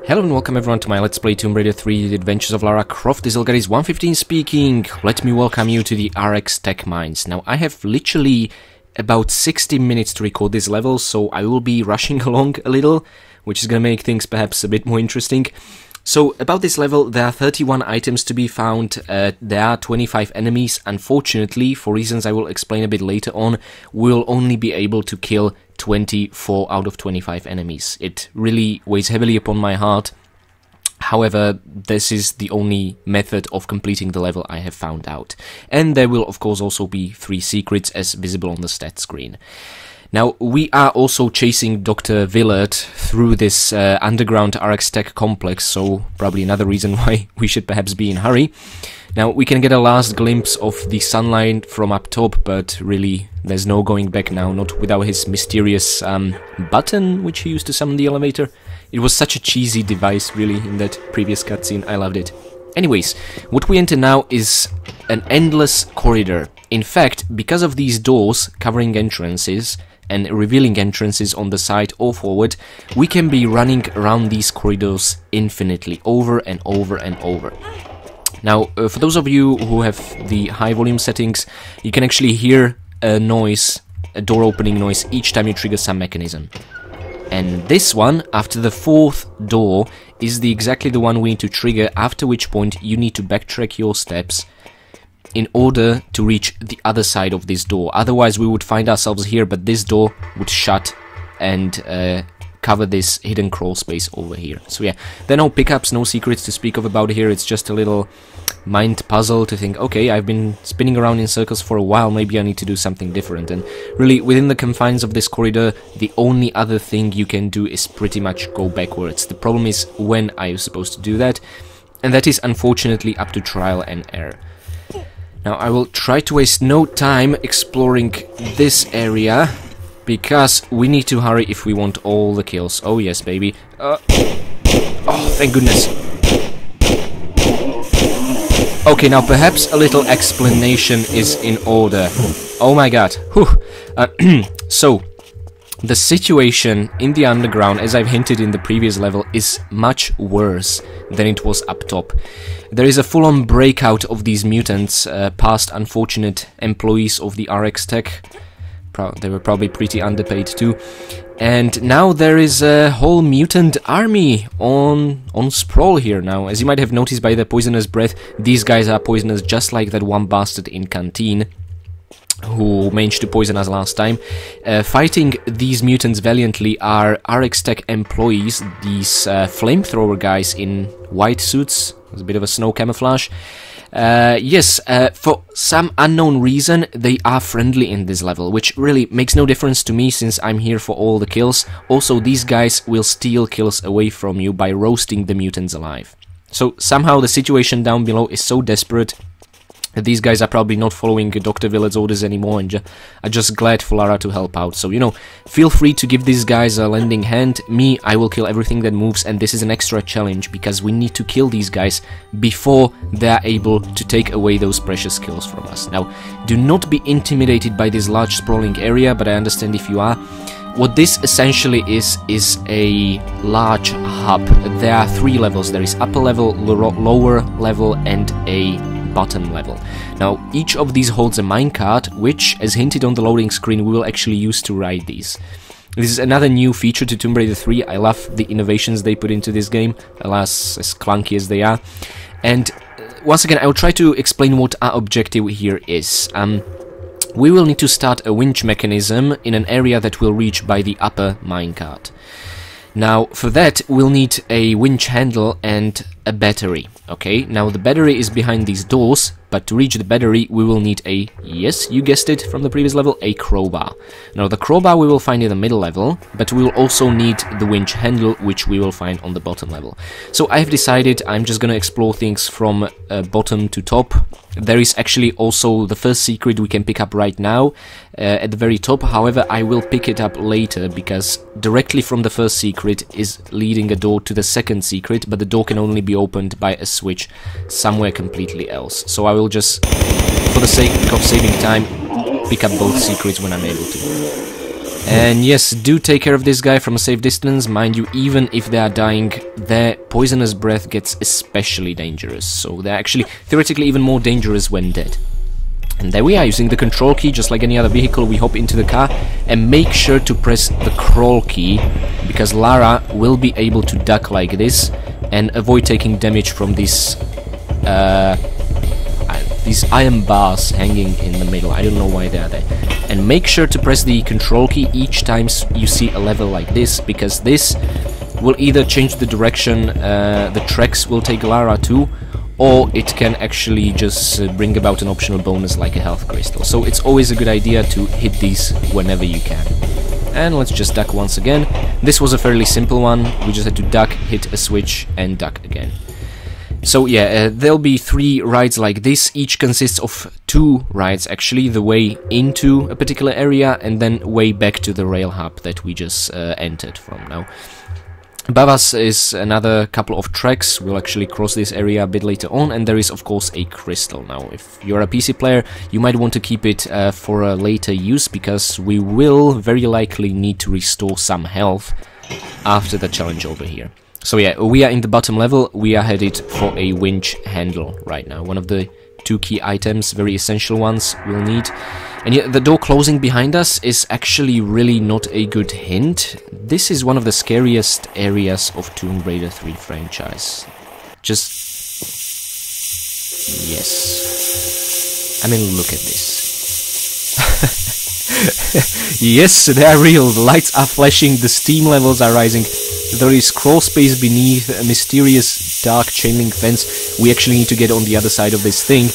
Hello and welcome everyone to my Let's Play Tomb Raider 3 The Adventures of Lara Croft. This is Ilgaris115 speaking. Let me welcome you to the RX Tech Mines. Now, I have literally about 60 minutes to record this level, so I will be rushing along a little, which is gonna make things perhaps a bit more interesting. So, about this level, there are 31 items to be found, there are 25 enemies. Unfortunately, for reasons I will explain a bit later on, we'll only be able to kill 24 out of 25 enemies. It really weighs heavily upon my heart. However, this is the only method of completing the level I have found out. And there will of course also be 3 secrets as visible on the stat screen. Now, we are also chasing Dr. Willard through this underground RX Tech complex, so probably another reason why we should perhaps be in a hurry. Now, we can get a last glimpse of the sunlight from up top, but really, there's no going back now, not without his mysterious button, which he used to summon the elevator. It was such a cheesy device, really, in that previous cutscene. I loved it. Anyways, what we enter now is an endless corridor. In fact, because of these doors covering entrances and revealing entrances on the side or forward, we can be running around these corridors infinitely, over and over and over. Now, for those of you who have the high volume settings, you can actually hear a noise, a door opening noise, each time you trigger some mechanism. And this one, after the 4th door, is exactly the one we need to trigger, after which point you need to backtrack your steps in order to reach the other side of this door. Otherwise we would find ourselves here, but this door would shut and cover this hidden crawl space over here. So yeah, there are no pickups, no secrets to speak of about here. It's just a little mind puzzle to think, okay, I've been spinning around in circles for a while, maybe I need to do something different. And really, within the confines of this corridor, the only other thing you can do is pretty much go backwards. The problem is, when are you supposed to do that? And that is unfortunately up to trial and error. Now, I will try to waste no time exploring this area, because we need to hurry if we want all the kills. Oh yes, baby. Oh, thank goodness. Okay, now perhaps a little explanation is in order. Oh my god. Whew. So, the situation in the underground, as I've hinted in the previous level, is much worse than it was up top. There is a full-on breakout of these mutants, past unfortunate employees of the RX Tech. They were probably pretty underpaid too. And now there is a whole mutant army on sprawl here now. As you might have noticed by the poisonous breath, these guys are poisonous just like that one bastard in Canteen who managed to poison us last time. Fighting these mutants valiantly are RX Tech employees, these flamethrower guys in white suits. There's a bit of a snow camouflage. Yes, for some unknown reason, they are friendly in this level, which really makes no difference to me since I'm here for all the kills. Also, these guys will steal kills away from you by roasting the mutants alive. So somehow the situation down below is so desperate that these guys are probably not following Dr. Willard's orders anymore and are just glad for Lara to help out. So, you know, feel free to give these guys a lending hand. Me, I will kill everything that moves, and this is an extra challenge because we need to kill these guys before they are able to take away those precious kills from us. Now, do not be intimidated by this large sprawling area, but I understand if you are. What this essentially is a large hub. There are 3 levels. There is upper level, lower level, and a bottom level. Now, each of these holds a minecart, which, as hinted on the loading screen, we will actually use to ride these. This is another new feature to Tomb Raider 3. I love the innovations they put into this game, alas, as clunky as they are. And once again, I will try to explain what our objective here is. We will need to start a winch mechanism in an area that we'll reach by the upper minecart. Now, for that, we'll need a winch handle and a battery, okay? Now, the battery is behind these doors, but to reach the battery, we will need a, yes, you guessed it from the previous level, a crowbar. Now, the crowbar we will find in the middle level, but we will also need the winch handle, which we will find on the bottom level. So, I have decided I'm just gonna explore things from bottom to top. There is actually also the first secret we can pick up right now at the very top. However, I will pick it up later because directly from the first secret is leading a door to the second secret, but the door can only be opened by a switch somewhere completely else. So I will just, for the sake of saving time, pick up both secrets when I'm able to. And yes, do take care of this guy from a safe distance. Mind you, even if they are dying, their poisonous breath gets especially dangerous. So they're actually theoretically even more dangerous when dead. And there we are, using the control key, just like any other vehicle, we hop into the car and make sure to press the crawl key, because Lara will be able to duck like this and avoid taking damage from these iron bars hanging in the middle. I don't know why they are there. And make sure to press the control key each time you see a level like this, because this will either change the direction the tracks will take Lara to, or it can actually just bring about an optional bonus like a health crystal. So it's always a good idea to hit these whenever you can. And let's just duck once again. This was a fairly simple one. We just had to duck, hit a switch, and duck again. So yeah, there'll be 3 rides like this. Each consists of 2 rides actually, the way into a particular area and then way back to the rail hub that we just entered from now. Above us is another couple of tracks. We'll actually cross this area a bit later on, and there is of course a crystal. Now if you're a PC player, you might want to keep it for a later use, because we will very likely need to restore some health after the challenge over here. So yeah, we are in the bottom level. We are headed for a winch handle right now. One of the 2 key items, very essential ones, we'll need. And yeah, the door closing behind us is actually really not a good hint. This is one of the scariest areas of Tomb Raider 3 franchise. Just... yes. I mean, look at this. Yes, they are real. The lights are flashing, the steam levels are rising. There is crawl space beneath a mysterious dark chain link fence. We actually need to get on the other side of this thing.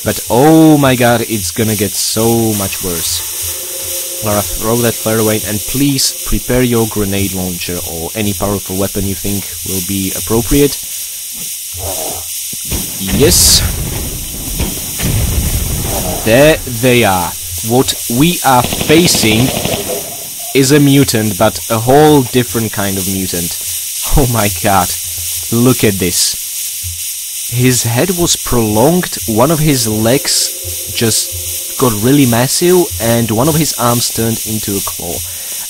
But oh my god, it's gonna get so much worse. Lara, throw that flare away, and please prepare your grenade launcher or any powerful weapon you think will be appropriate. Yes. There they are. What we are facing is a mutant, but a whole different kind of mutant. Oh my god, look at this. His head was prolonged, one of his legs just got really massive, and one of his arms turned into a claw.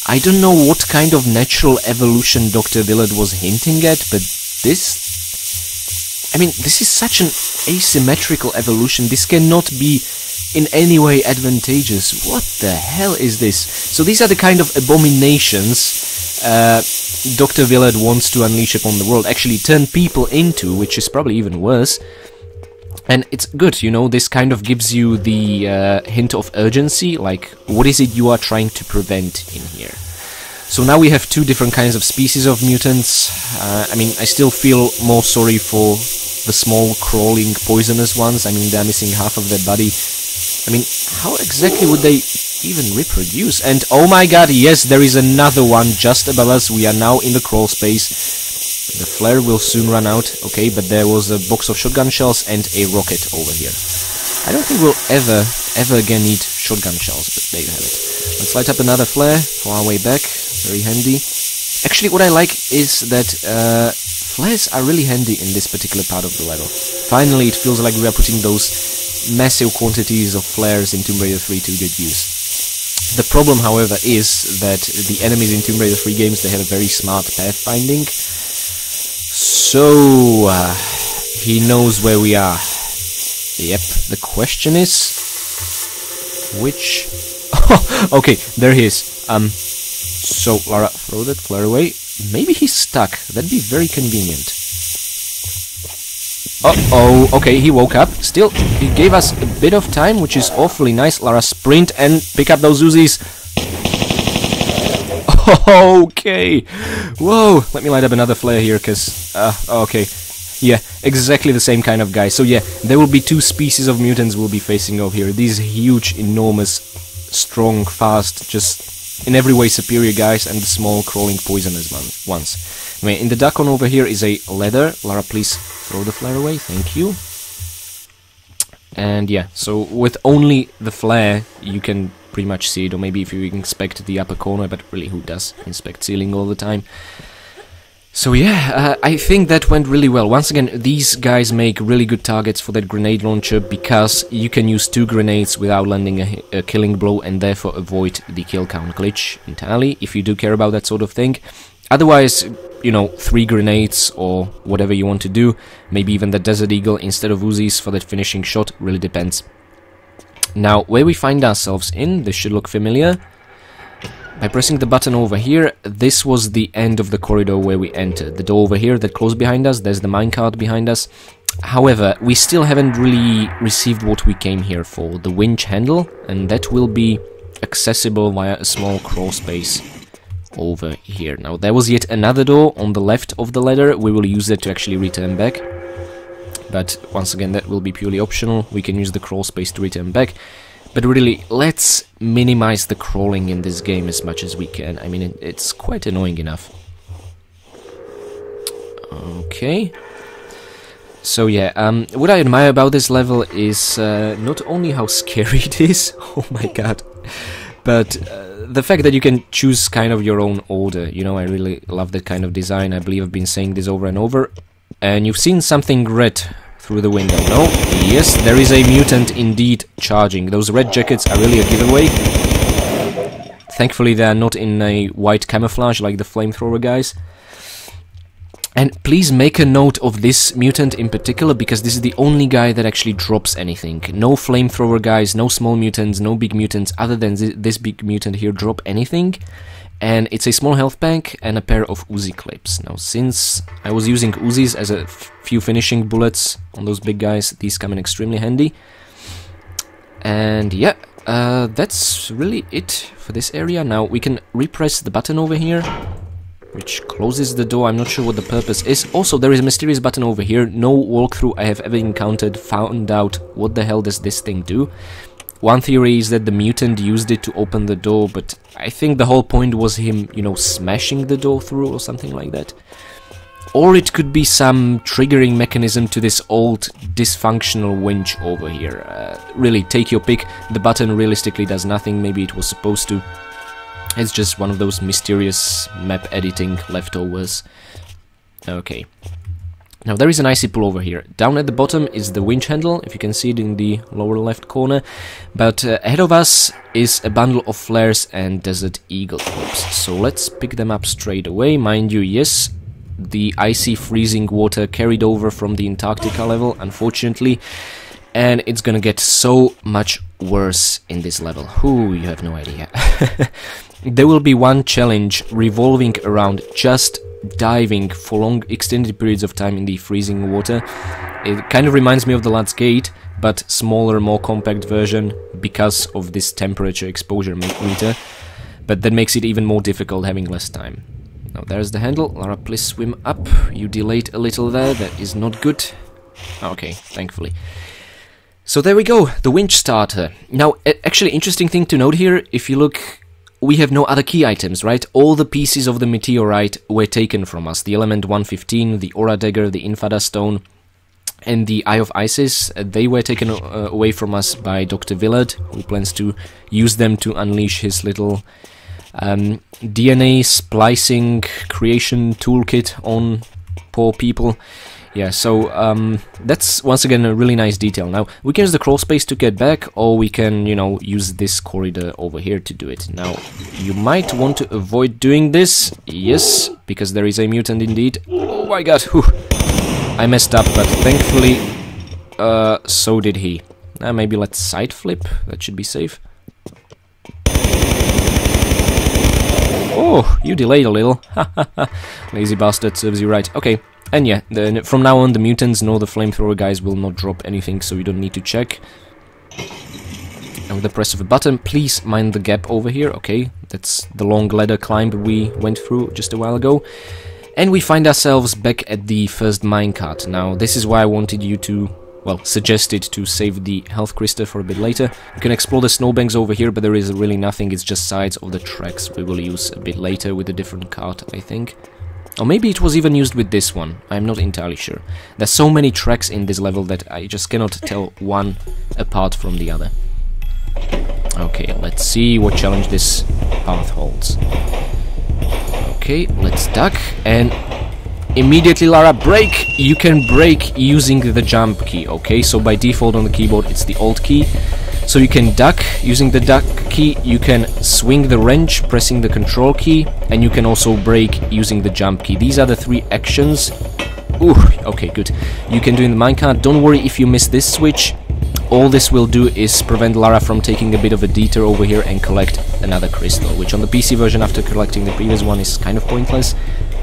I don't know what kind of natural evolution Dr. Willard was hinting at, but this... I mean, this is such an asymmetrical evolution. This cannot be in any way advantageous. What the hell is this? So these are the kind of abominations Dr. Willard wants to unleash upon the world, actually turn people into, which is probably even worse. And it's good, you know, this kind of gives you the hint of urgency, like, what is it you are trying to prevent in here? So now we have 2 different kinds of species of mutants. I mean, I still feel more sorry for the small, crawling, poisonous ones. I mean, they're missing half of their body. I mean, how exactly would they even reproduce? And oh my god, yes, there is another one just above us. We are now in the crawl space. The flare will soon run out, okay, but there was a box of shotgun shells and a rocket over here. I don't think we'll ever again need shotgun shells, but there you have it. Let's light up another flare for our way back. Very handy. Actually, what I like is that flares are really handy in this particular part of the level. Finally, it feels like we are putting those massive quantities of flares in Tomb Raider 3 to good use. The problem, however, is that the enemies in Tomb Raider 3 games, they have a very smart pathfinding. So, he knows where we are. Yep, the question is... which... okay, there he is. So, Lara, throw that flare away. Maybe he's stuck. That'd be very convenient. Uh-oh, okay, he woke up. Still, he gave us a bit of time, which is awfully nice. Lara, sprint and pick up those Uzis. Okay. Whoa, let me light up another flare here, because... okay. Yeah, exactly the same kind of guy. So yeah, there will be 2 species of mutants we'll be facing over here. These huge, enormous, strong, fast, just in every way superior guys, and the small, crawling, poisonous ones. Anyway, in the duck-on over here is a leather. Lara, please throw the flare away. Thank you. And yeah, so with only the flare, you can pretty much see it. Or maybe if you inspect the upper corner, but really, who does inspect ceiling all the time? So yeah, I think that went really well. Once again, these guys make really good targets for that grenade launcher because you can use 2 grenades without landing a killing blow and therefore avoid the kill count glitch entirely, if you do care about that sort of thing. Otherwise, you know, 3 grenades or whatever you want to do, maybe even the Desert Eagle instead of Uzis for that finishing shot, really depends. Now, where we find ourselves in, this should look familiar. By pressing the button over here, this was the end of the corridor where we entered. The door over here that closed behind us, there's the minecart behind us. However, we still haven't really received what we came here for, the winch handle, and that will be accessible via a small crawl space over here. Now, there was yet another door on the left of the ladder. We will use that to actually return back. But once again, that will be purely optional. We can use the crawl space to return back. But really, let's minimize the crawling in this game as much as we can. I mean, it's quite annoying enough. Okay. So yeah, what I admire about this level is not only how scary it is, oh my god, but the fact that you can choose kind of your own order. You know, I really love that kind of design. I believe I've been saying this over and over. And you've seen something red through the window, no? Yes, there is a mutant indeed charging. Those red jackets are really a giveaway. Thankfully, they are not in a white camouflage like the flamethrower guys. And please make a note of this mutant in particular, because this is the only guy that actually drops anything. No flamethrower guys, no small mutants, no big mutants, other than this big mutant here drop anything. And it's a small health pack and a pair of Uzi clips. Now, since I was using Uzis as a few finishing bullets on those big guys, these come in extremely handy. And yeah, that's really it for this area. Now, we can repress the button over here, which closes the door. I'm not sure what the purpose is. Also, there is a mysterious button over here. No walkthrough I have ever encountered found out what the hell does this thing do. One theory is that the mutant used it to open the door, but I think the whole point was him, you know, smashing the door through or something like that. Or it could be some triggering mechanism to this old dysfunctional winch over here. Really, take your pick. The button realistically does nothing. Maybe it was supposed to. It's just one of those mysterious map editing leftovers. Okay. Now there is an Icy Pool over here. Down at the bottom is the winch handle, if you can see it in the lower left corner. But ahead of us is a bundle of flares and Desert Eagle clips. So let's pick them up straight away. Mind you, yes, the icy freezing water carried over from the Antarctica level, unfortunately. And it's gonna get so much worse in this level. Ooh, you have no idea. There will be one challenge revolving around just diving for long extended periods of time in the freezing water. It kind of reminds me of the Lad's Gate, but smaller, more compact version because of this temperature exposure meter. But that makes it even more difficult having less time. Now there's the handle. Lara, please swim up. You delayed a little there. That is not good. Okay, thankfully. So there we go, the Winch Starter. Now, actually interesting thing to note here, if you look, we have no other key items, right? All the pieces of the meteorite were taken from us. The Element 115, the Aura Dagger, the Infada Stone, and the Eye of Isis. They were taken away from us by Dr. Willard, who plans to use them to unleash his little DNA splicing creation toolkit on poor people. Yeah, so that's once again a really nice detail. Now, we can use the crawl space to get back, or we can, you know, use this corridor over here to do it. Now, you might want to avoid doing this, yes, because there is a mutant indeed. Oh my god, whew. I messed up, but thankfully, so did he. Now, maybe let's side flip, that should be safe. Oh, you delayed a little. Lazy bastard, serves you right. Okay. And yeah, then from now on the mutants nor the flamethrower guys will not drop anything, so you don't need to check. And with the press of a button, please mind the gap over here. Okay, that's the long ladder climb we went through just a while ago. And we find ourselves back at the first minecart. Now, this is why I wanted you to, well, suggested to save the health crystal for a bit later. You can explore the snowbanks over here, but there is really nothing, it's just sides of the tracks we will use a bit later with a different cart, I think. Or maybe it was even used with this one, I'm not entirely sure. There's so many tracks in this level that I just cannot tell one apart from the other. Okay, let's see what challenge this path holds. Okay, let's duck, and immediately, Lara, brake! You can brake using the jump key, okay? So by default on the keyboard it's the Alt key. So you can duck using the duck key, you can swing the wrench pressing the control key, and you can also brake using the jump key. These are the 3 actions. Ooh, okay, good. You can do in the minecart. Don't worry if you miss this switch. All this will do is prevent Lara from taking a bit of a detour over here and collect another crystal, which on the PC version after collecting the previous one is kind of pointless,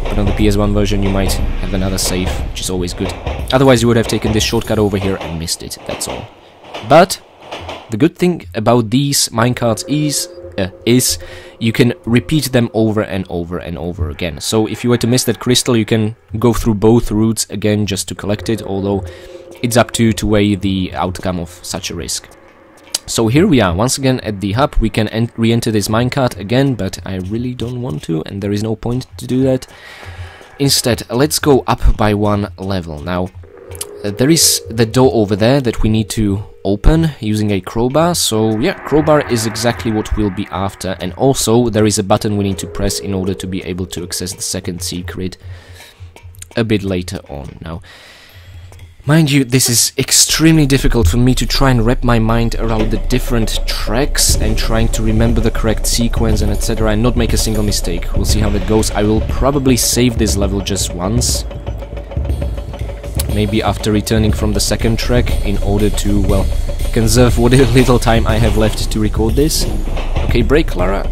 but on the PS1 version you might have another save, which is always good. Otherwise you would have taken this shortcut over here and missed it, that's all. But the good thing about these minecarts is you can repeat them over and over and over again. So if you were to miss that crystal, you can go through both routes again just to collect it, although it's up to you to weigh the outcome of such a risk. So here we are, once again at the hub. We can re-enter this minecart again, but I really don't want to, and there is no point to do that. Instead, let's go up by 1 level. Now, there is the door over there that we need to open using a crowbar, so yeah, crowbar is exactly what we'll be after, and also there is a button we need to press in order to be able to access the second secret a bit later on. Now, mind you, this is extremely difficult for me to try and wrap my mind around the different tracks and trying to remember the correct sequence and etc. and not make a single mistake. We'll see how that goes. I will probably save this level just once, maybe after returning from the second track, in order to, well, conserve what little time I have left to record this. Okay, brake, Lara.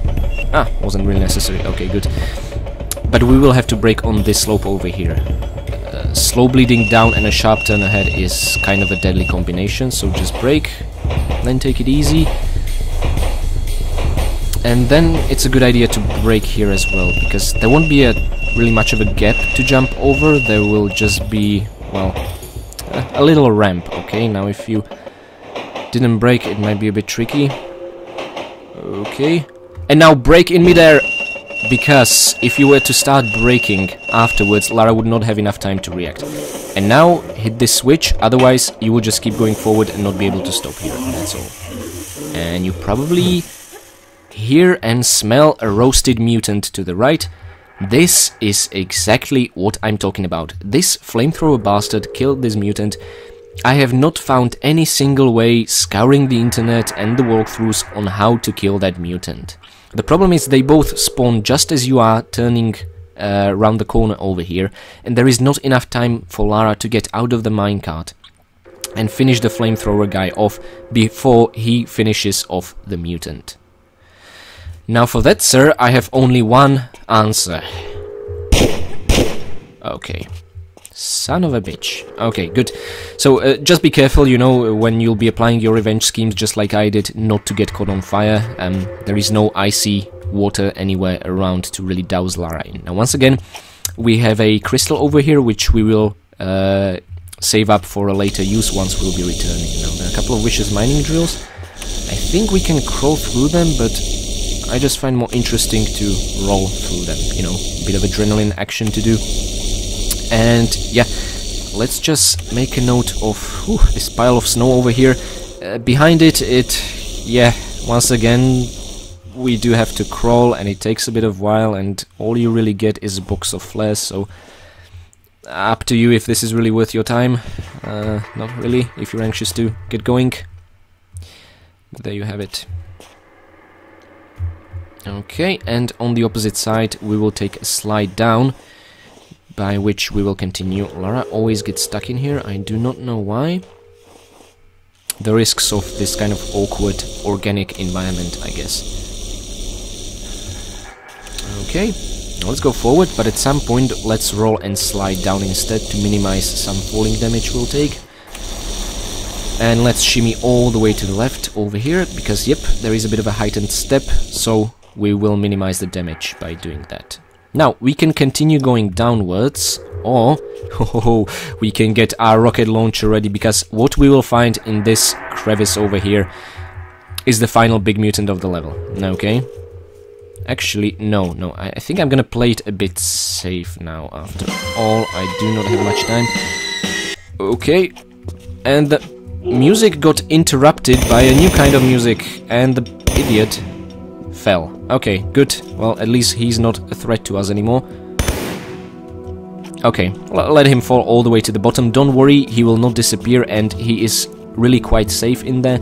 Ah, wasn't really necessary. Okay, good. But we will have to brake on this slope over here. Slow bleeding down and a sharp turn ahead is kind of a deadly combination, so just brake, then take it easy. And then it's a good idea to brake here as well, because there won't be really much of a gap to jump over, there will just be, well, a little ramp, okay? Now if you didn't brake, it might be a bit tricky. Okay. And now brake in midair! Because if you were to start braking afterwards, Lara would not have enough time to react. And now, hit this switch, otherwise you will just keep going forward and not be able to stop here, that's all. And you probably hear and smell a roasted mutant to the right. This is exactly what I'm talking about. This flamethrower bastard killed this mutant. I have not found any single way, scouring the internet and the walkthroughs, on how to kill that mutant. The problem is they both spawn just as you are turning around the corner over here, and there is not enough time for Lara to get out of the minecart and finish the flamethrower guy off before he finishes off the mutant. Now for that, sir, I have only one answer. Okay. Son of a bitch. Okay, good. So, just be careful, you know, when you'll be applying your revenge schemes, just like I did, not to get caught on fire. There is no icy water anywhere around to really douse Lara in. Now, once again, we have a crystal over here, which we will save up for a later use once we'll be returning. Now, there are a couple of vicious mining drills. I think we can crawl through them, but I just find more interesting to roll through them, you know, a bit of adrenaline action to do. And yeah, let's just make a note of this pile of snow over here. Behind it, yeah, once again, we do have to crawl, and it takes a bit of while, and all you really get is a box of flares, so up to you if this is really worth your time. Not really, if you're anxious to get going. But there you have it. Okay, and on the opposite side, we will take a slide down, by which we will continue. Lara always gets stuck in here, I do not know why. The risks of this kind of awkward organic environment, I guess. Okay, let's go forward, but at some point let's roll and slide down instead to minimize some falling damage we'll take. And let's shimmy all the way to the left over here, because yep, there is a bit of a heightened step, so we will minimize the damage by doing that. Now, we can continue going downwards, or we can get our rocket launcher ready, because what we will find in this crevice over here is the final big mutant of the level. Okay? Actually, no, I think I'm gonna play it a bit safe now. After all, I do not have much time. Okay, and the music got interrupted by a new kind of music, and the idiot fell. Okay, good. Well, at least he's not a threat to us anymore. Okay, let him fall all the way to the bottom. Don't worry, he will not disappear, and he is really quite safe in there.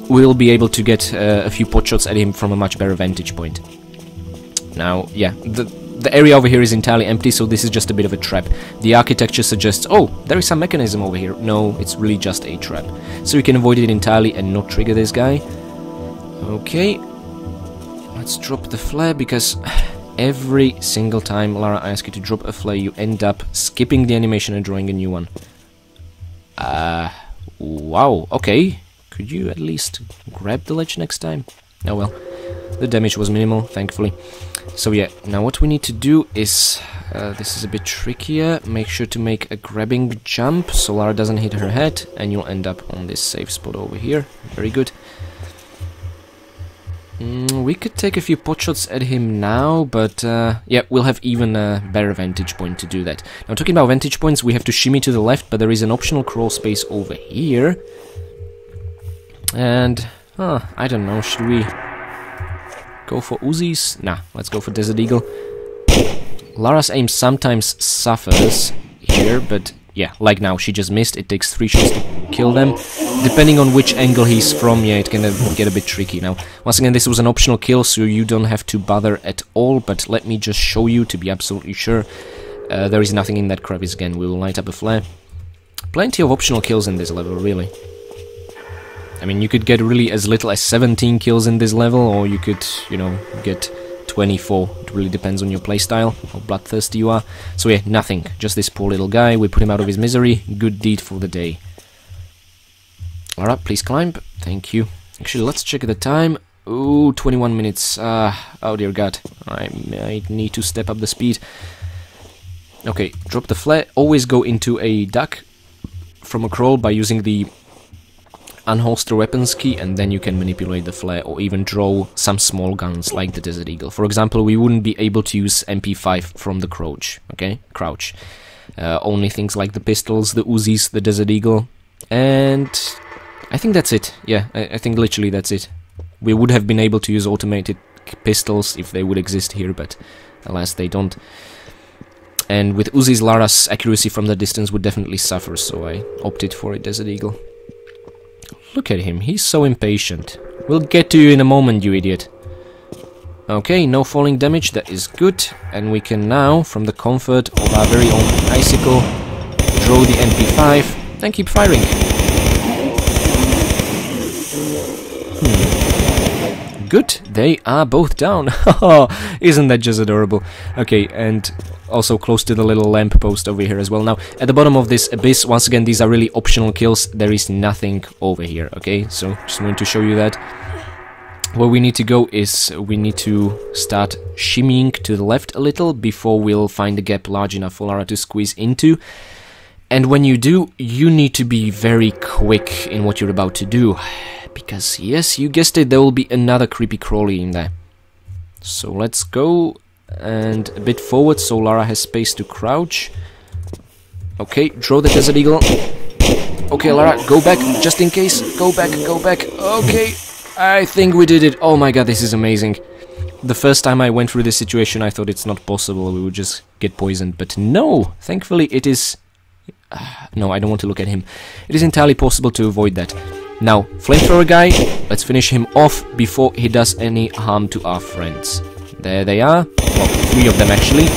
We'll be able to get a few pot shots at him from a much better vantage point. Now, yeah, the area over here is entirely empty, so this is just a bit of a trap. The architecture suggests, oh, there is some mechanism over here. No, it's really just a trap. So we can avoid it entirely and not trigger this guy. Okay, let's drop the flare, because every single time, Lara, I ask you to drop a flare, you end up skipping the animation and drawing a new one. Wow, okay. Could you at least grab the ledge next time? Oh well, the damage was minimal, thankfully. So yeah, now what we need to do is, this is a bit trickier, make sure to make a grabbing jump so Lara doesn't hit her head, and you'll end up on this safe spot over here. Very good. We could take a few pot shots at him now, but yeah, we'll have even a better vantage point to do that. Now, talking about vantage points, we have to shimmy to the left, but there is an optional crawl space over here. And, I don't know, should we go for Uzis? Nah, let's go for Desert Eagle. Lara's aim sometimes suffers here, but yeah, like now, she just missed. It takes 3 shots to kill them. Depending on which angle he's from, yeah, it can get a bit tricky. Now, once again, this was an optional kill, so you don't have to bother at all, but let me just show you to be absolutely sure. There is nothing in that crevice again. We will light up a flare. Plenty of optional kills in this level, really. I mean, you could get really as little as 17 kills in this level, or you could, you know, get 24. It really depends on your playstyle, how bloodthirsty you are. So yeah, nothing. Just this poor little guy. We put him out of his misery. Good deed for the day. Alright, please climb. Thank you. Actually, let's check the time. Ooh, 21 minutes. Oh dear God. I might need to step up the speed. Okay, drop the flare. Always go into a duck from a crawl by using the unholster weapons key, and then you can manipulate the flare or even draw some small guns like the Desert Eagle. For example, we wouldn't be able to use MP5 from the crouch, okay? Crouch. Only things like the pistols, the Uzis, the Desert Eagle, and I think that's it. Yeah, I think literally that's it. We would have been able to use automated pistols if they would exist here, but alas they don't. And with Uzis, Lara's accuracy from the distance would definitely suffer, so I opted for a Desert Eagle. Look at him, he's so impatient. We'll get to you in a moment, you idiot. Okay, no falling damage, that is good. And we can now, from the comfort of our very own icicle, draw the MP5 and keep firing. Good, they are both down. Isn't that just adorable? Okay, and also close to the little lamp post over here as well. Now, at the bottom of this abyss, once again, these are really optional kills. There is nothing over here, okay? So, just wanted to show you that. Where we need to go is, we need to start shimmying to the left a little before we'll find a gap large enough for Lara to squeeze into. And when you do, you need to be very quick in what you're about to do. Because, yes, you guessed it, there will be another creepy crawly in there. So let's go, and a bit forward so Lara has space to crouch. Okay, draw the Desert Eagle. Okay, Lara, go back, just in case. Go back, go back. Okay, I think we did it. Oh my god, this is amazing. The first time I went through this situation, I thought it's not possible, we would just get poisoned. But no, thankfully it is... no, I don't want to look at him. It is entirely possible to avoid that. Now, flamethrower guy, let's finish him off before he does any harm to our friends. There they are. Well, 3 of them actually.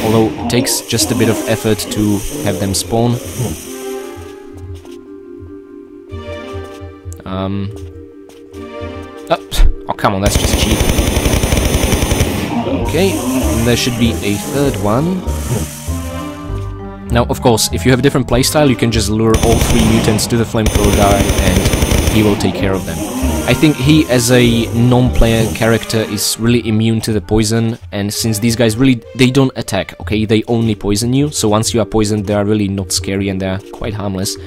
Although it takes just a bit of effort to have them spawn. Oh, come on, that's just cheap. Okay, and there should be a 3rd one. Now, of course, if you have a different playstyle, you can just lure all 3 mutants to the flamethrower guy and he will take care of them. I think he, as a non-player character, is really immune to the poison, and since these guys really, they don't attack, okay? They only poison you, so once you are poisoned, they are really not scary and they are quite harmless.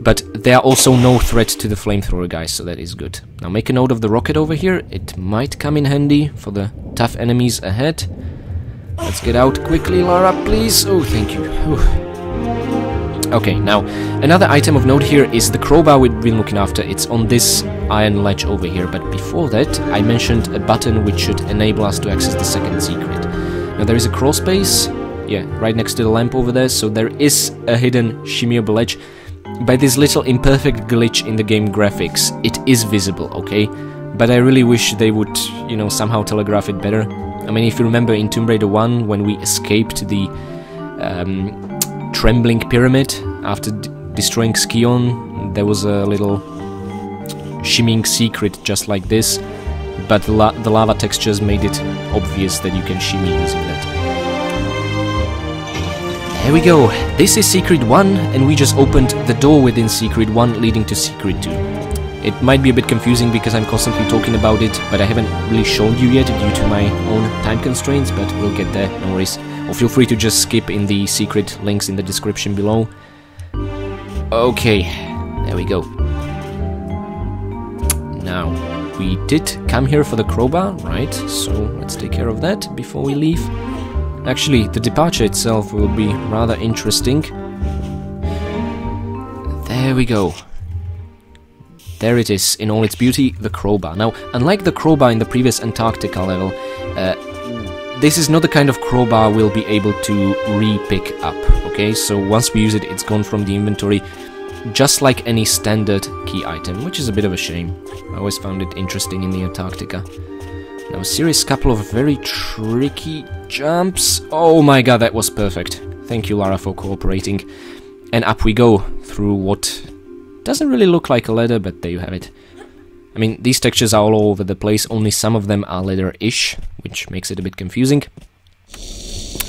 But they are also no threat to the flamethrower guys, so that is good. Now make a note of the rocket over here, it might come in handy for the tough enemies ahead. Let's get out quickly, Lara, please. Oh, thank you. Whew. Okay, now, another item of note here is the crowbar we've been looking after. It's on this iron ledge over here, but before that, I mentioned a button which should enable us to access the second secret. Now, there is a crawl space yeah, right next to the lamp over there, so there is a hidden shimmyable ledge. By this little imperfect glitch in the game graphics, it is visible, okay? But I really wish they would, you know, somehow telegraph it better. I mean, if you remember in Tomb Raider 1, when we escaped the Trembling Pyramid after destroying Skion, there was a little shimmying secret just like this, but the lava textures made it obvious that you can shimmy using that. There we go, this is Secret 1, and we just opened the door within Secret 1 leading to Secret 2. It might be a bit confusing because I'm constantly talking about it, but I haven't really shown you yet due to my own time constraints, but we'll get there, no worries. Or feel free to just skip in the secret links in the description below. Okay, there we go. Now, we did come here for the crowbar, right? So let's take care of that before we leave. Actually, the departure itself will be rather interesting. There we go. There it is, in all its beauty, the crowbar. Now, unlike the crowbar in the previous Antarctica level, this is not the kind of crowbar we'll be able to re-pick up, okay? So once we use it, it's gone from the inventory, just like any standard key item, which is a bit of a shame. I always found it interesting in the Antarctica. Now, a serious couple of very tricky jumps. Oh my god, that was perfect. Thank you, Lara, for cooperating. And up we go, through what doesn't really look like a ladder, but there you have it. I mean, these textures are all over the place, only some of them are ladder-ish, which makes it a bit confusing.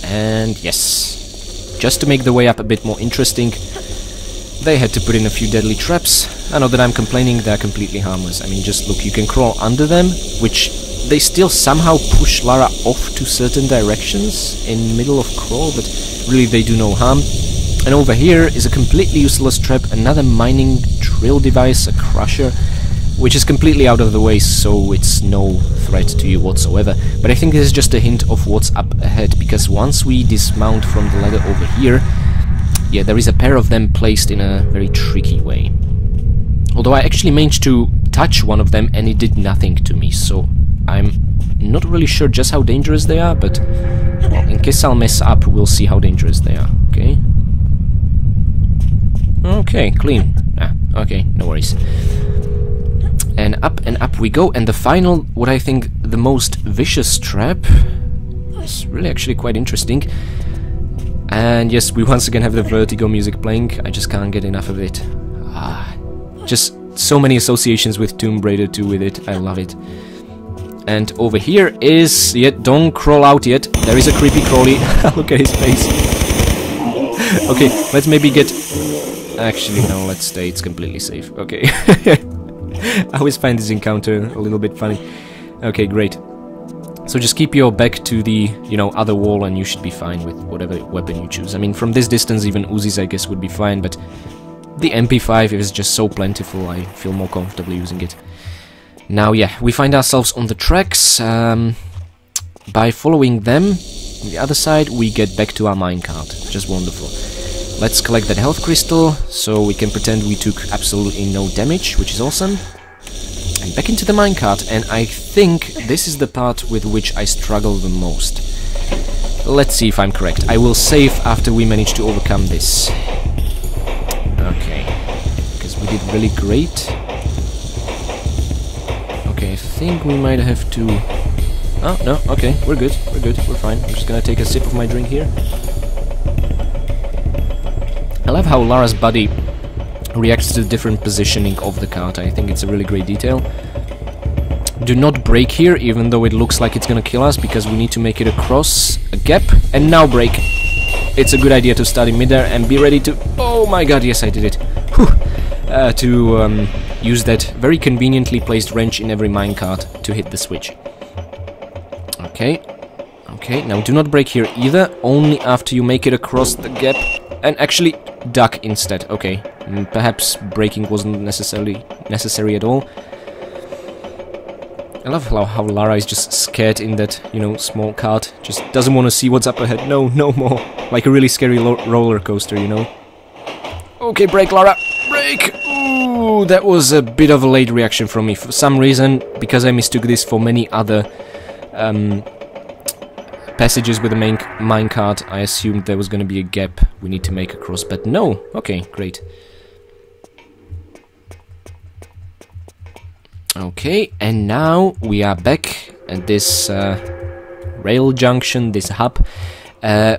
And yes, just to make the way up a bit more interesting, they had to put in a few deadly traps. I know that I'm complaining, they're completely harmless. I mean, just look, you can crawl under them, which they still somehow push Lara off to certain directions in middle of crawl, but really they do no harm. And over here is a completely useless trap, another mining drill device, a crusher, which is completely out of the way, so it's no threat to you whatsoever. But I think this is just a hint of what's up ahead, because once we dismount from the ladder over here, yeah, there is a pair of them placed in a very tricky way. Although I actually managed to touch one of them and it did nothing to me, so I'm not really sure just how dangerous they are, but well, in case I'll mess up, we'll see how dangerous they are, okay? Okay, clean. Okay, no worries. And up we go, and the final, what I think the most vicious trap, is really actually quite interesting. And yes, we once again have the vertigo music playing, I just can't get enough of it. Just so many associations with Tomb Raider 2 with it, I love it. And over here is, yeah, don't crawl out yet, there is a creepy crawly, look at his face. Okay, let's maybe get... Actually, no, let's stay, it's completely safe, okay. I always find this encounter a little bit funny. Okay, great. So just keep your back to the, you know, other wall and you should be fine with whatever weapon you choose. I mean, from this distance, even Uzis, I guess, would be fine, but the MP5 is just so plentiful, I feel more comfortable using it. Now, yeah, we find ourselves on the tracks. By following them, on the other side, we get back to our minecart. Just wonderful. Let's collect that health crystal, so we can pretend we took absolutely no damage, which is awesome. And back into the minecart, and I think this is the part with which I struggle the most. Let's see if I'm correct. I will save after we manage to overcome this. Okay, because we did really great. Okay, I think we might have to... Oh, no, okay, we're good, we're fine. I'm just gonna take a sip of my drink here. I love how Lara's body reacts to the different positioning of the cart. I think it's a really great detail. Do not break here, even though it looks like it's gonna kill us, because we need to make it across a gap. And now break. It's a good idea to start in midair and be ready to... Oh my god, yes, I did it. Whew. To use that very conveniently placed wrench in every minecart to hit the switch. Okay. Okay, now do not break here either, only after you make it across the gap. And actually, duck instead. Okay, perhaps braking wasn't necessary at all. I love how Lara is just scared in that, you know, small cart. Just doesn't want to see what's up ahead. No, no more. Like a really scary roller coaster, you know. Okay, brake, Lara. Brake! Ooh, that was a bit of a late reaction from me. For some reason, because I mistook this for many other passages with the main minecart, I assumed there was going to be a gap we need to make across, but no. Okay, great. Okay, and now we are back at this rail junction, this hub.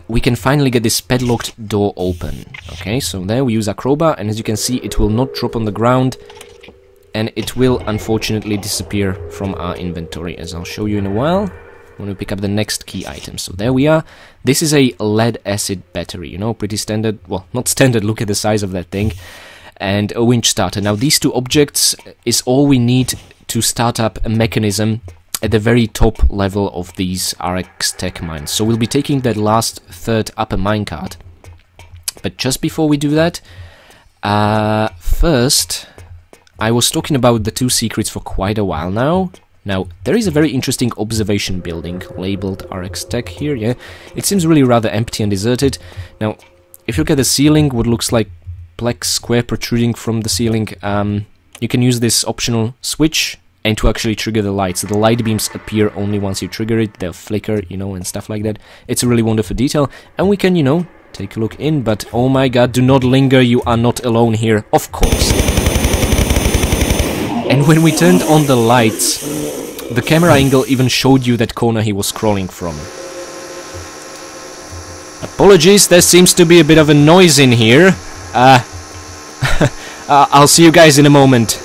We can finally get this padlocked door open. Okay, so there we use our crowbar, and as you can see, it will not drop on the ground, and it will unfortunately disappear from our inventory, as I'll show you in a while when we pick up the next key item. So there we are. This is a lead acid battery, you know, pretty standard. Well, not standard, look at the size of that thing. And a winch starter. Now these two objects is all we need to start up a mechanism at the very top level of these RX tech mines. So we'll be taking that last third upper minecart. But just before we do that, first, I was talking about the two secrets for quite a while now. Now, there is a very interesting observation building labeled RX Tech here, yeah. It seems really rather empty and deserted. Now, if you look at the ceiling, what looks like black square protruding from the ceiling, you can use this optional switch and to actually trigger the lights. So the light beams appear only once you trigger it, they'll flicker, you know, and stuff like that. It's a really wonderful detail, and we can, you know, take a look in, but oh my god, do not linger, you are not alone here, of course. And when we turned on the lights, the camera angle even showed you that corner he was scrolling from. Apologies, there seems to be a bit of a noise in here. I'll see you guys in a moment.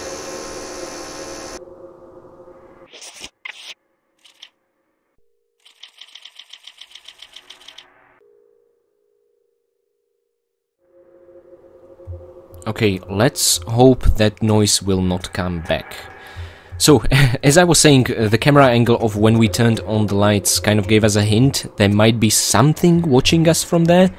Okay, let's hope that noise will not come back. So, as I was saying, the camera angle of when we turned on the lights kind of gave us a hint there might be something watching us from there.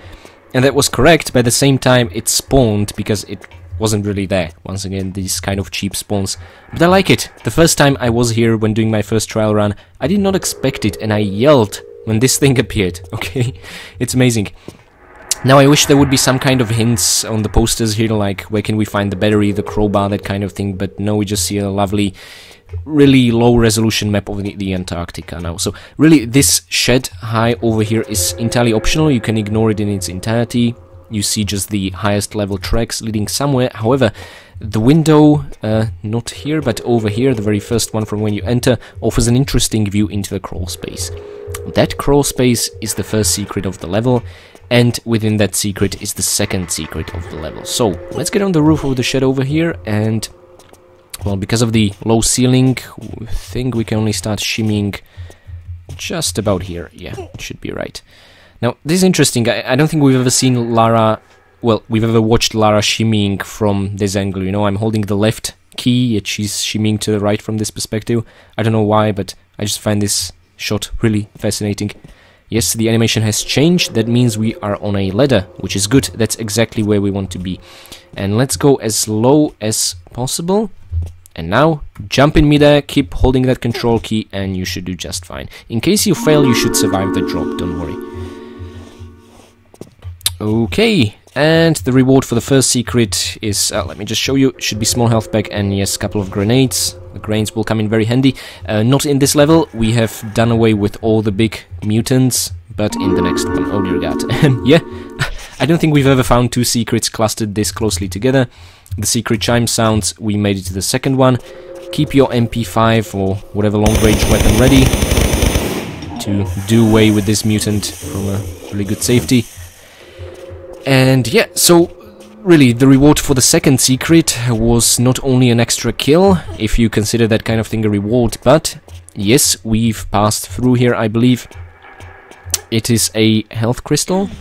And that was correct, but at the same time it spawned because it wasn't really there. Once again, these kind of cheap spawns. But I like it. The first time I was here when doing my first trial run, I did not expect it and I yelled when this thing appeared, okay? It's amazing. Now I wish there would be some kind of hints on the posters here, like where can we find the battery, the crowbar, that kind of thing, but no, we just see a lovely, really low resolution map of the Antarctica now. So really this shed high over here is entirely optional, you can ignore it in its entirety. You see just the highest level tracks leading somewhere. However, the window, not here but over here, the very first one from when you enter, offers an interesting view into the crawl space. That crawl space is the first secret of the level, and within that secret is the second secret of the level. So, let's get on the roof of the shed over here, and, well, because of the low ceiling, I think we can only start shimmying just about here. Yeah, it should be right. Now, this is interesting. I don't think we've ever seen Lara, well, we've ever watched Lara shimmying from this angle, you know, I'm holding the left key, yet she's shimmying to the right from this perspective. I don't know why, but I just find this shot really fascinating. Yes, the animation has changed, that means we are on a ladder, which is good, that's exactly where we want to be. And let's go as low as possible. And now, jump in midair, keep holding that control key, and you should do just fine. In case you fail, you should survive the drop, don't worry. Okay, and the reward for the first secret is, let me just show you, should be small health pack and yes, couple of grenades. The grenades will come in very handy. Not in this level, we have done away with all the big mutants, but in the next one, oh dear god. And yeah, I don't think we've ever found two secrets clustered this closely together. The secret chime sounds, we made it to the second one. Keep your MP5 or whatever long-range weapon ready to do away with this mutant from a really good safety. And yeah, so really the reward for the second secret was not only an extra kill, if you consider that kind of thing a reward, but yes, we've passed through here, I believe. It is a health crystal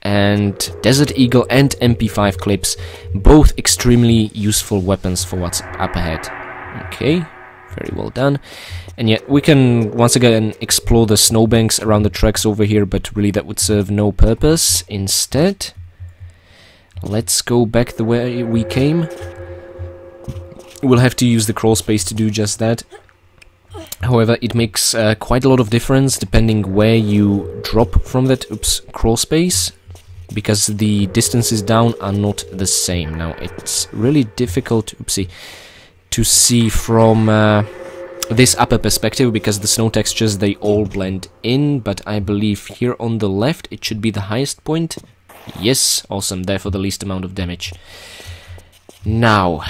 and Desert Eagle and MP5 clips, both extremely useful weapons for what's up ahead. Okay, very well done. And yet we can once again explore the snowbanks around the tracks over here, but really that would serve no purpose. Instead, let's go back the way we came. We'll have to use the crawl space to do just that. However, it makes quite a lot of difference depending where you drop from that crawl space, because the distances down are not the same. Now, it's really difficult to see from this upper perspective because the snow textures, they all blend in, but I believe here on the left it should be the highest point. Yes, awesome, therefore the least amount of damage. Now,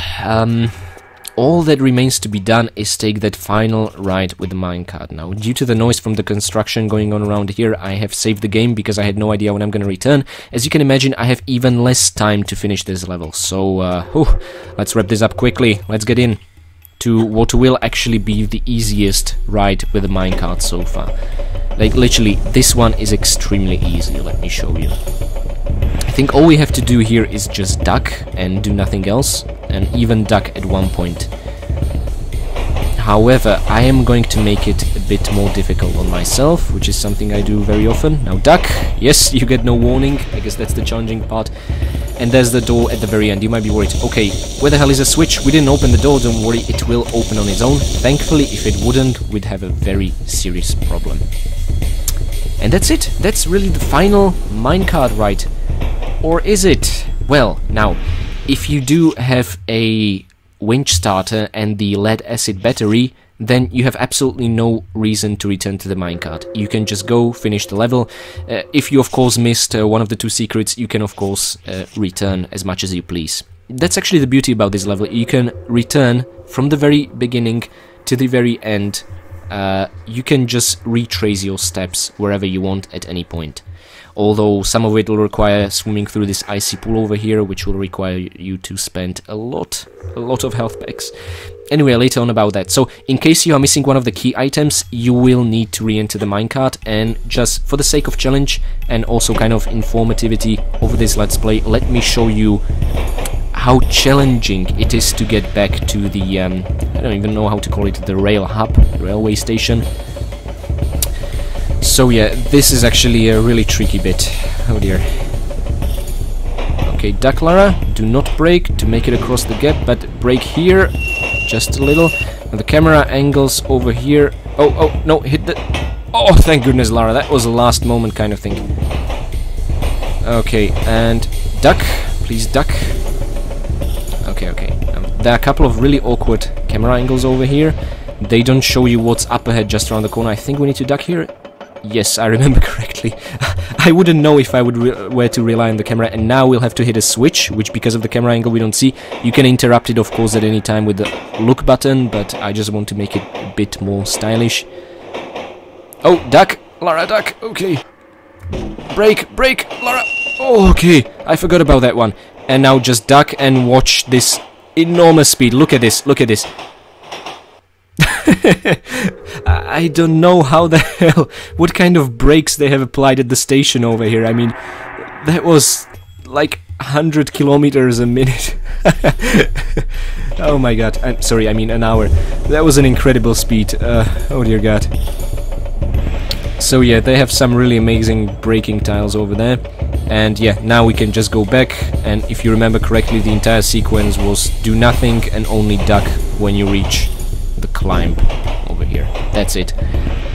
all that remains to be done is take that final ride with the minecart. Now, due to the noise from the construction going on around here, I have saved the game because I had no idea when I'm going to return. As you can imagine, I have even less time to finish this level. So, let's wrap this up quickly. Let's get in to what will actually be the easiest ride with the minecart so far. Like, literally, this one is extremely easy. Let me show you. I think all we have to do here is just duck and do nothing else, and even duck at one point. However, I am going to make it a bit more difficult on myself, which is something I do very often. Now duck, yes, you get no warning, I guess that's the challenging part. And there's the door at the very end. You might be worried, okay, where the hell is the switch? We didn't open the door, don't worry, it will open on its own. Thankfully, if it wouldn't, we'd have a very serious problem. And that's it, that's really the final minecart ride. Or is it? Well, now, if you do have a winch starter and the lead acid battery, then you have absolutely no reason to return to the minecart. You can just go, finish the level. If you of course missed one of the two secrets, you can of course return as much as you please. That's actually the beauty about this level. You can return from the very beginning to the very end. You can just retrace your steps wherever you want at any point. Although some of it will require swimming through this icy pool over here, which will require you to spend a lot of health packs. Anyway, later on about that. So, in case you are missing one of the key items, you will need to re-enter the minecart, and just for the sake of challenge and also kind of informativity of this let's play, let me show you how challenging it is to get back to the, I don't even know how to call it, the rail hub, railway station. So yeah, this is actually a really tricky bit. Oh dear. Okay, duck Lara, do not brake to make it across the gap, but brake here, just a little. And the camera angles over here. Oh, no, hit the... Oh, thank goodness, Lara, that was a last moment kind of thing. Okay, and duck, please duck. Okay. There are a couple of really awkward camera angles over here. They don't show you what's up ahead just around the corner. I think we need to duck here. Yes, I remember correctly. I wouldn't know if I would where to rely on the camera, and now we'll have to hit a switch, which because of the camera angle we don't see. You can interrupt it, of course, at any time with the look button, but I just want to make it a bit more stylish. Oh, duck! Lara, duck! Okay. Brake, Lara! Oh, okay. I forgot about that one. And now just duck and watch this enormous speed. Look at this, look at this. I don't know how the hell, what kind of brakes they have applied at the station over here. I mean, that was like 100 kilometers a minute. Oh my god, I'm sorry, I mean an hour. That was an incredible speed, oh dear god. So yeah, they have some really amazing braking tiles over there. And yeah, now we can just go back, and if you remember correctly, the entire sequence was do nothing and only duck when you reach the climb over here. That's it.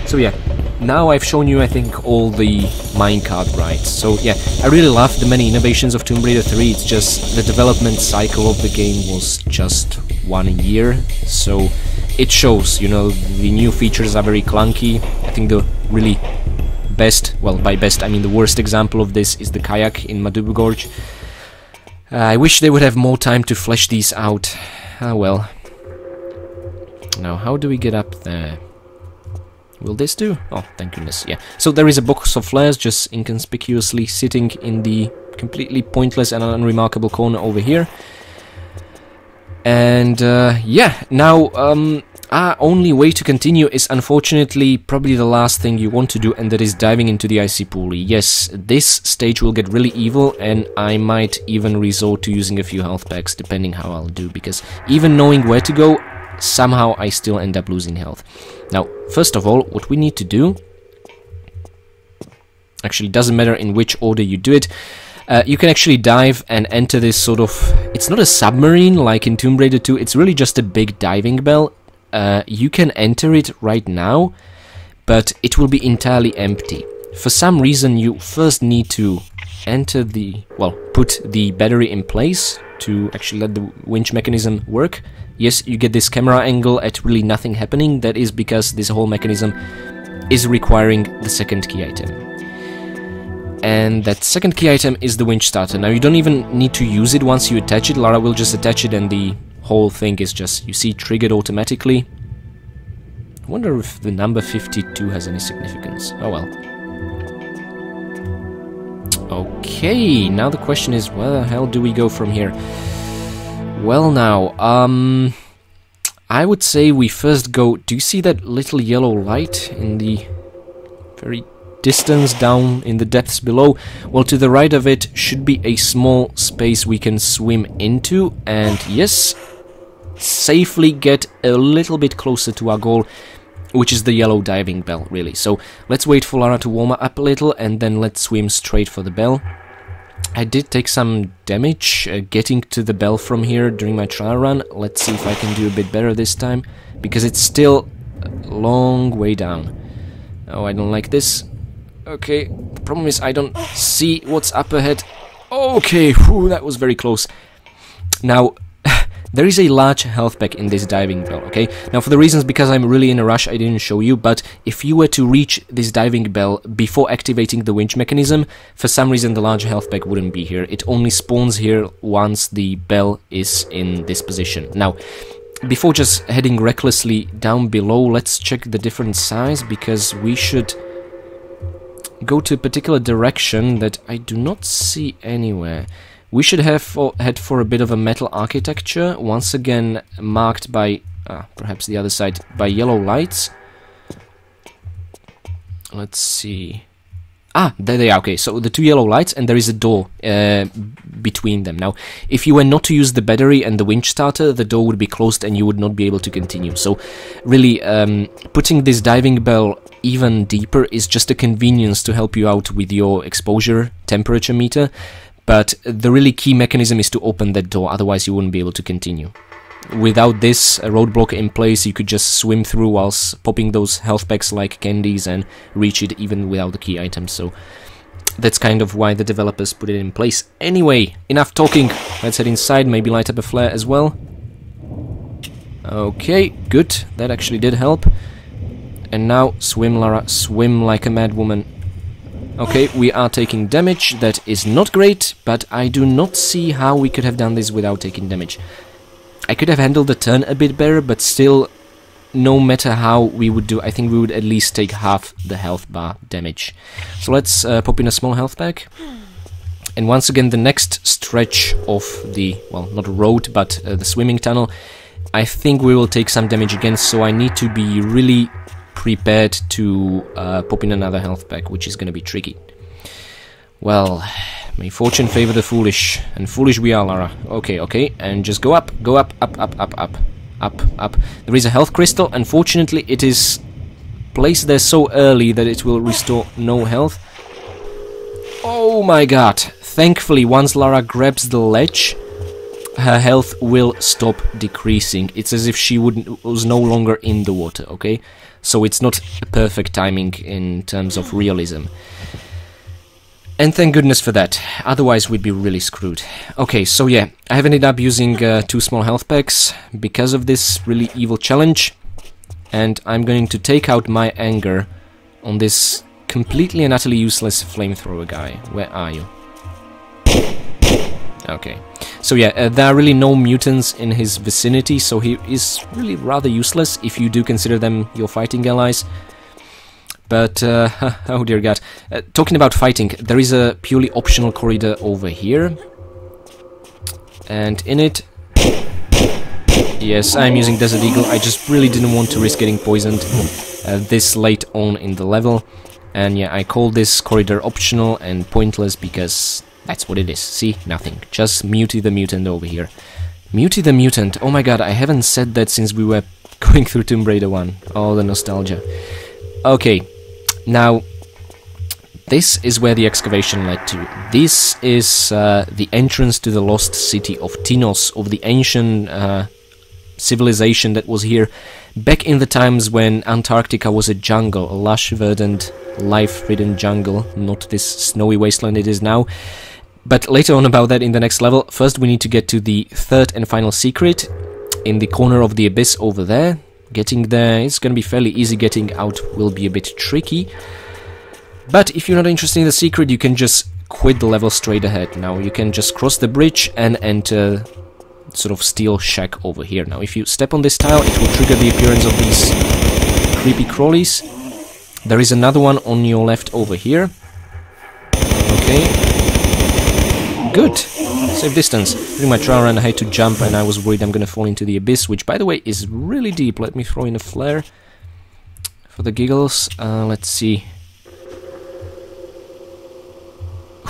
So yeah, now I've shown you, I think, all the minecart rides. So yeah, I really love the many innovations of Tomb Raider 3. It's just the development cycle of the game was just 1 year, so it shows, you know, the new features are very clunky. I think the really best, well, by best I mean the worst example of this is the kayak in Madubu Gorge. I wish they would have more time to flesh these out. Ah well. Now, how do we get up there? Will this do? Oh, thank goodness, yeah. So there is a box of flares just inconspicuously sitting in the completely pointless and unremarkable corner over here. And, yeah, now, our only way to continue is unfortunately probably the last thing you want to do, and that is diving into the Icy Pool. Yes, this stage will get really evil, and I might even resort to using a few health packs, depending how I'll do, because even knowing where to go, somehow I still end up losing health. Now, first of all, what we need to do... Actually, it doesn't matter in which order you do it. You can actually dive and enter this sort of... It's not a submarine like in Tomb Raider 2, it's really just a big diving bell. You can enter it right now, but it will be entirely empty. For some reason, you first need to enter the... Well, put the battery in place to actually let the winch mechanism work. yes, you get this camera angle at really nothing happening. That is because this whole mechanism is requiring the second key item. And that second key item is the winch starter. Now you don't even need to use it once you attach it. Lara will just attach it and the whole thing is just, you see, triggered automatically. I wonder if the number 52 has any significance. Oh well. Okay, now the question is, where the hell do we go from here? Well now, I would say we first go... Do you see that little yellow light in the very distance down in the depths below? Well, to the right of it should be a small space we can swim into, and yes, safely get a little bit closer to our goal, which is the yellow diving bell, really. So let's wait for Lara to warm up a little, and then let's swim straight for the bell. I did take some damage getting to the bell from here during my trial run. Let's see if I can do a bit better this time, because it's still a long way down. Oh, I don't like this. Okay, the problem is I don't see what's up ahead. Okay, whew, that was very close. Now, there is a large health pack in this diving bell, okay? Now, for the reasons because I'm really in a rush, I didn't show you, but if you were to reach this diving bell before activating the winch mechanism, for some reason the large health pack wouldn't be here. It only spawns here once the bell is in this position. Now, before just heading recklessly down below, let's check the different size, because we should go to a particular direction that I do not see anywhere. We should head for a bit of a metal architecture, once again marked by, perhaps the other side, by yellow lights. Let's see. Ah, there they are, okay, so the two yellow lights, and there is a door between them. Now, if you were not to use the battery and the winch starter, the door would be closed and you would not be able to continue. So, really, putting this diving bell even deeper is just a convenience to help you out with your exposure temperature meter. But the really key mechanism is to open that door, otherwise you wouldn't be able to continue. Without this roadblock in place, you could just swim through whilst popping those health packs like candies and reach it even without the key items, so that's kind of why the developers put it in place. Anyway, enough talking, let's head inside, maybe light up a flare as well. Okay, good, that actually did help. And now, swim Lara, swim like a mad woman. Okay, we are taking damage, that is not great, but I do not see how we could have done this without taking damage. I could have handled the turn a bit better, but still, no matter how we would do, I think we would at least take half the health bar damage. So let's pop in a small health pack. And once again, the next stretch of the, well, not road, but the swimming tunnel, I think we will take some damage again, so I need to be really prepared to pop in another health pack, which is going to be tricky. Well, may fortune favor the foolish, and foolish we are, Lara. Okay, okay, and just go up, up, up, up, up, up. There is a health crystal. Unfortunately, it is placed there so early that it will restore no health. Oh my god. Thankfully, once Lara grabs the ledge, her health will stop decreasing. It's as if she was no longer in the water, okay? So it's not a perfect timing in terms of realism. And thank goodness for that, otherwise we'd be really screwed. Okay, so yeah, I have ended up using 2 small health packs because of this really evil challenge. And I'm going to take out my anger on this completely and utterly useless flamethrower guy. Where are you? Okay. So yeah, there are really no mutants in his vicinity, so he is really rather useless if you do consider them your fighting allies. But, oh dear god. Talking about fighting, there is a purely optional corridor over here. And in it... Yes, I'm using Desert Eagle. I just really didn't want to risk getting poisoned this late on in the level. And yeah, I call this corridor optional and pointless because that's what it is. See? Nothing. Just Muty the Mutant over here. Muty the Mutant. Oh my god, I haven't said that since we were going through Tomb Raider 1. Oh, the nostalgia. Okay. Now, this is where the excavation led to. This is the entrance to the lost city of Tinos, of the ancient civilization that was here back in the times when Antarctica was a jungle, a lush, verdant, life-ridden jungle, not this snowy wasteland it is now. But later on about that in the next level. First we need to get to the third and final secret, in the corner of the abyss over there. Getting there is going to be fairly easy, getting out will be a bit tricky. But if you're not interested in the secret, you can just quit the level straight ahead. Now you can just cross the bridge and enter sort of steel shack over here. Now if you step on this tile, it will trigger the appearance of these creepy crawlies. There is another one on your left over here. Okay. Good. Safe distance. During my trial run I had to jump and I was worried I'm gonna fall into the abyss, which by the way is really deep. Let me throw in a flare for the giggles. Let's see.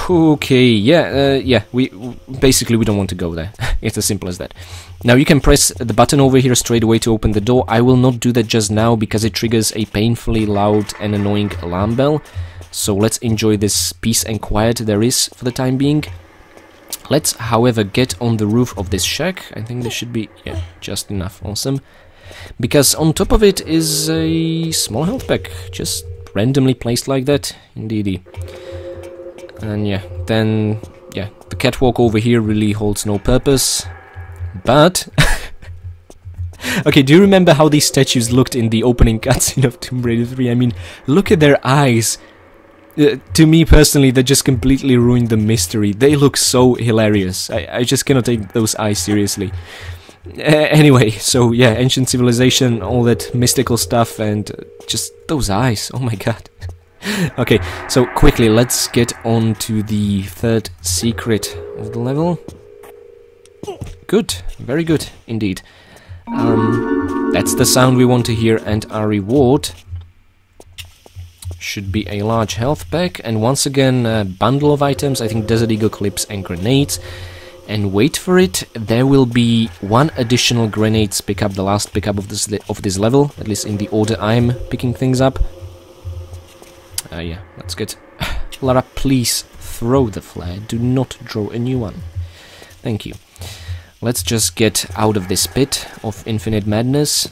Okay, yeah, we don't want to go there. It's as simple as that. Now you can press the button over here straight away to open the door. I will not do that just now because it triggers a painfully loud and annoying alarm bell. So let's enjoy this peace and quiet there is for the time being. Let's, however, get on the roof of this shack. I think this should be, yeah, just enough. Awesome. Because on top of it is a small health pack, just randomly placed like that. Indeedy. And yeah, then, yeah, the catwalk over here really holds no purpose. But... okay, do you remember how these statues looked in the opening cutscene of Tomb Raider 3? I mean, look at their eyes. To me personally, they just completely ruined the mystery. They look so hilarious. I just cannot take those eyes seriously. Anyway, so yeah, ancient civilization, all that mystical stuff, and just those eyes. Oh my god. Okay, so quickly, let's get on to the third secret of the level. Good, very good indeed. That's the sound we want to hear, and our reward should be a large health pack, and once again a bundle of items, I think Desert Eagle clips and grenades. And wait for it, there will be one additional grenades pickup, the last pickup of this level, at least in the order I'm picking things up. Yeah, that's good. Lara, please throw the flare. Do not draw a new one. Thank you. Let's just get out of this pit of infinite madness.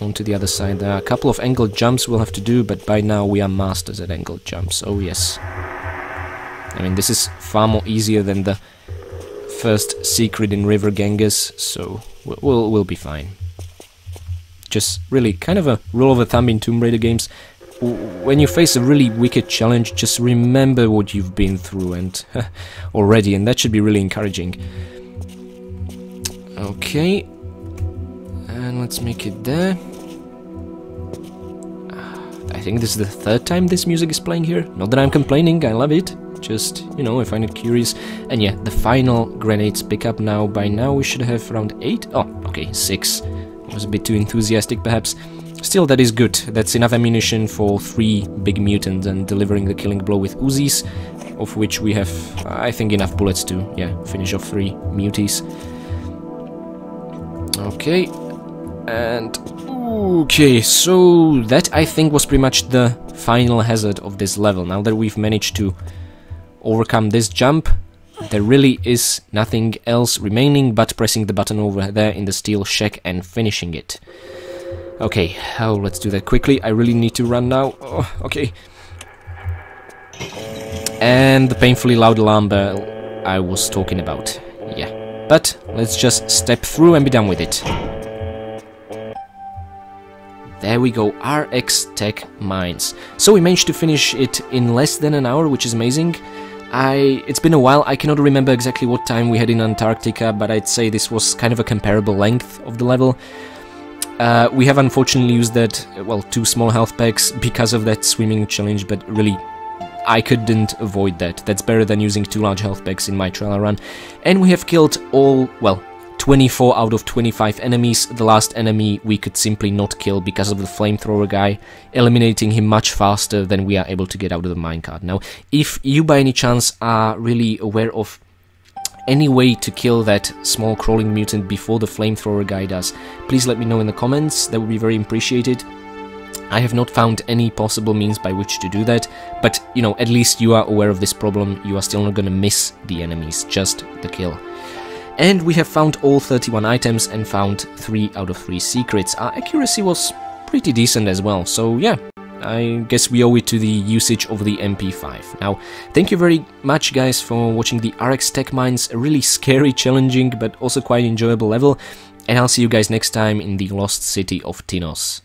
Onto the other side. There are a couple of angled jumps we'll have to do, but by now we are masters at angled jumps. Oh yes. I mean, this is far more easier than the first secret in River Genghis, so we'll be fine. Just really kind of a rule of thumb in Tomb Raider games. When you face a really wicked challenge, just remember what you've been through and already, and that should be really encouraging. Okay, and let's make it there. I think this is the third time this music is playing here. Not that I'm complaining, I love it. Just, you know, I find it curious. And yeah, the final grenades pick up now. By now we should have around 8. Oh, okay, 6. I was a bit too enthusiastic perhaps. Still, that is good. That's enough ammunition for 3 big mutants and delivering the killing blow with Uzis, of which we have, I think, enough bullets to, yeah, finish off 3 muties. Okay, and okay, so that I think was pretty much the final hazard of this level. Now that we've managed to overcome this jump, there really is nothing else remaining but pressing the button over there in the steel shack and finishing it. Okay, oh, let's do that quickly. I really need to run now. Oh, okay. And the painfully loud alarm bell I was talking about. Yeah, but let's just step through and be done with it. There we go, RX Tech Mines. So we managed to finish it in less than an hour, which is amazing. It's been a while, I cannot remember exactly what time we had in Antarctica, but I'd say this was kind of a comparable length of the level. We have unfortunately used that, well, 2 small health packs because of that swimming challenge, but really, I couldn't avoid that. That's better than using 2 large health packs in my trial run. And we have killed all, well, 24 out of 25 enemies. The last enemy we could simply not kill because of the flamethrower guy, eliminating him much faster than we are able to get out of the minecart. Now, if you by any chance are really aware of any way to kill that small crawling mutant before the flamethrower guy does, please let me know in the comments. That would be very appreciated. I have not found any possible means by which to do that, but, you know, at least you are aware of this problem. You are still not gonna miss the enemies, just the kill. And we have found all 31 items and found 3 out of 3 secrets. Our accuracy was pretty decent as well, so yeah, I guess we owe it to the usage of the MP5. Now, thank you very much guys for watching the RX Tech Mines, a really scary, challenging, but also quite enjoyable level. and I'll see you guys next time in the lost city of Tinos.